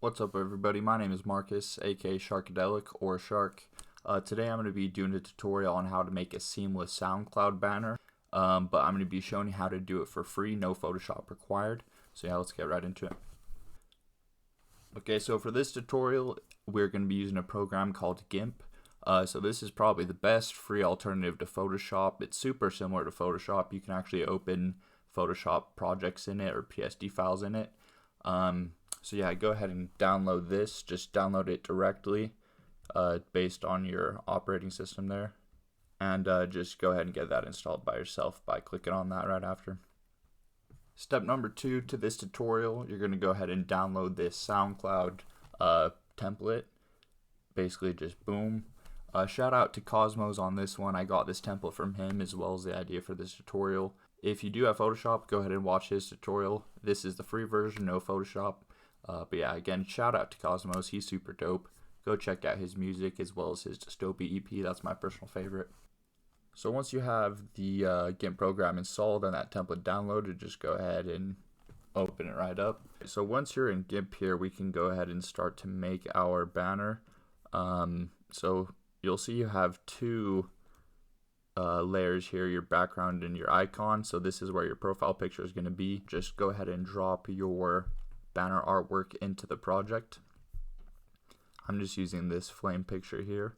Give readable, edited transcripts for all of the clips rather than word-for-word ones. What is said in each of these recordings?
What's up, everybody? My name is Marcus, aka Sharkadelic or Shark. Today I'm going to be doing a tutorial on how to make a seamless Soundcloud banner, but I'm going to be showing you how to do it for free, no Photoshop required. So yeah, let's get right into it. Okay, so for this tutorial, we're going to be using a program called GIMP. So this is probably the best free alternative to Photoshop. It's super similar to Photoshop. You can actually open Photoshop projects in it or PSD files in it. So yeah, go ahead and download this. Just download it directly based on your operating system there. And just go ahead and get that installed by yourself by clicking on that right after. Step number 2 to this tutorial, you're going to go ahead and download this SoundCloud template. Basically just boom. Shout out to Cosmos on this one. I got this template from him as well as the idea for this tutorial. If you do have Photoshop, go ahead and watch his tutorial. This is the free version, no Photoshop. But yeah, again, shout out to Cosmos. He's super dope. Go check out his music as well as his Dystopia EP. That's my personal favorite. So once you have the GIMP program installed and that template downloaded, just go ahead and open it right up. So once you're in GIMP here, we can go ahead and start to make our banner. So you'll see you have two layers here, your background and your icon. So this is where your profile picture is going to be. Just go ahead and drop your banner artwork into the project. I'm just using this flame picture here.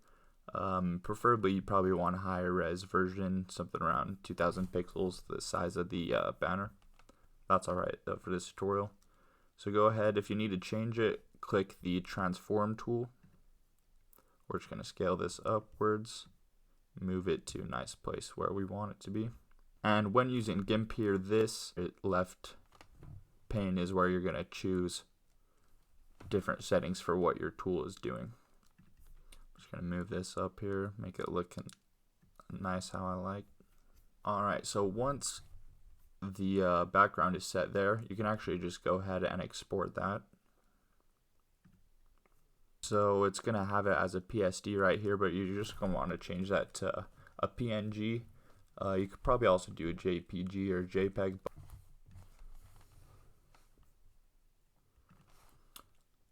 Preferably you probably want a higher res version, something around 2000 pixels, the size of the banner. That's alright for this tutorial. So go ahead, if you need to change it, click the transform tool. We're just going to scale this upwards, move it to a nice place where we want it to be. And when using GIMP here, this left pane is where you're going to choose different settings for what your tool is doing. I'm just going to move this up here, make it look nice how I like. Alright, so once the background is set there, you can actually just go ahead and export that. So it's going to have it as a PSD right here, but you're just going to want to change that to a PNG. You could probably also do a JPG or JPEG.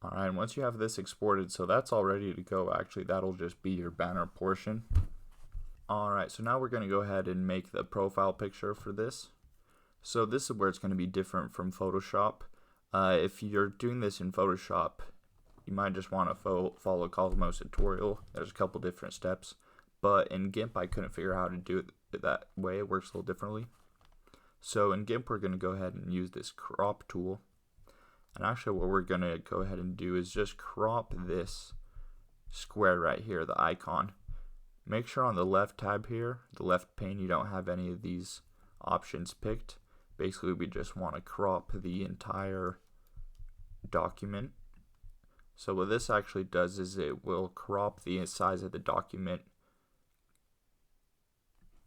Alright, once you have this exported, so that's all ready to go. Actually, that'll just be your banner portion. Alright, so now we're going to go ahead and make the profile picture for this. So this is where it's going to be different from Photoshop. If you're doing this in Photoshop, you might just want to follow Cosmos tutorial. There's a couple different steps. But in GIMP, I couldn't figure out how to do it that way. It works a little differently. So in GIMP, we're going to go ahead and use this crop tool. And actually what we're going to go ahead and do is just crop this square right here, the icon. Make sure on the left tab here, the left pane, you don't have any of these options picked. Basically, we just want to crop the entire document. So what this actually does is it will crop the size of the document,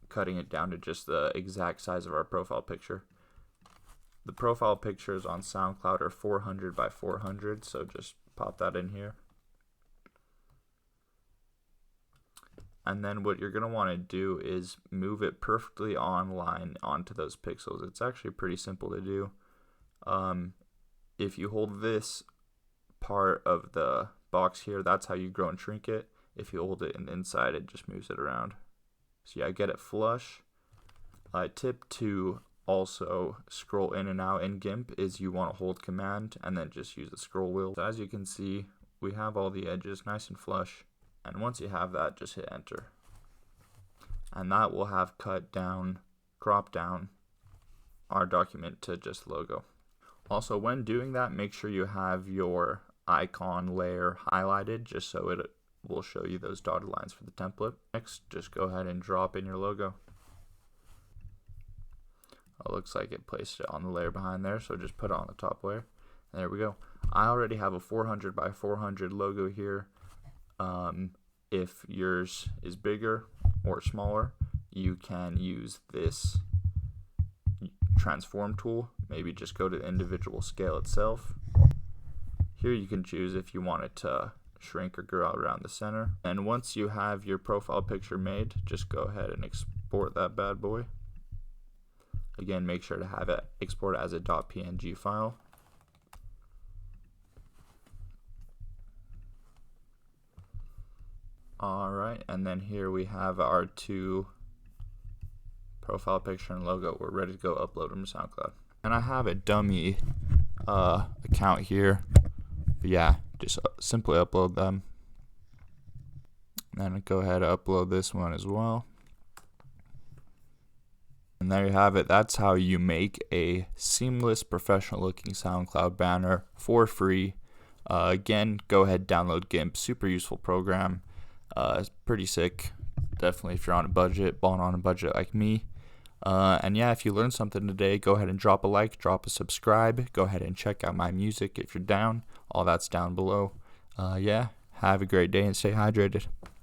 cutting it down to just the exact size of our profile picture. The profile pictures on SoundCloud are 400 by 400, so just pop that in here. And then what you're going to want to do is move it perfectly online onto those pixels. It's actually pretty simple to do. If you hold this part of the box here, that's how you grow and shrink it. If you hold it in the inside, it just moves it around. So yeah, get it flush. Tip to also scroll in and out in GIMP is you want to hold command and then just use the scroll wheel. So as you can see, we have all the edges nice and flush. And once you have that, just hit enter. And that will have cut down, cropped down our document to just logo. Also, when doing that, make sure you have your icon layer highlighted just so it will show you those dotted lines for the template. Next, just go ahead and drop in your logo. It looks like it placed it on the layer behind there, so just put it on the top layer. And there we go. I already have a 400 by 400 logo here. If yours is bigger or smaller, you can use this transform tool. Maybe just go to the individual scale itself. Here you can choose if you want it to shrink or grow out around the center. And once you have your profile picture made, just go ahead and export that bad boy. Again, make sure to have it exported as a .png file. Alright, and then here we have our two profile picture and logo. We're ready to go upload them to SoundCloud. And I have a dummy account here, but yeah, just simply upload them. And then go ahead and upload this one as well. And there you have it. That's how you make a seamless, professional looking SoundCloud banner for free. Again, go ahead, download GIMP. Super useful program. It's pretty sick. Definitely if you're on a budget, balling on a budget like me. And yeah, if you learned something today, go ahead and drop a like, drop a subscribe. Go ahead and check out my music if you're down. All that's down below. Yeah, have a great day and stay hydrated.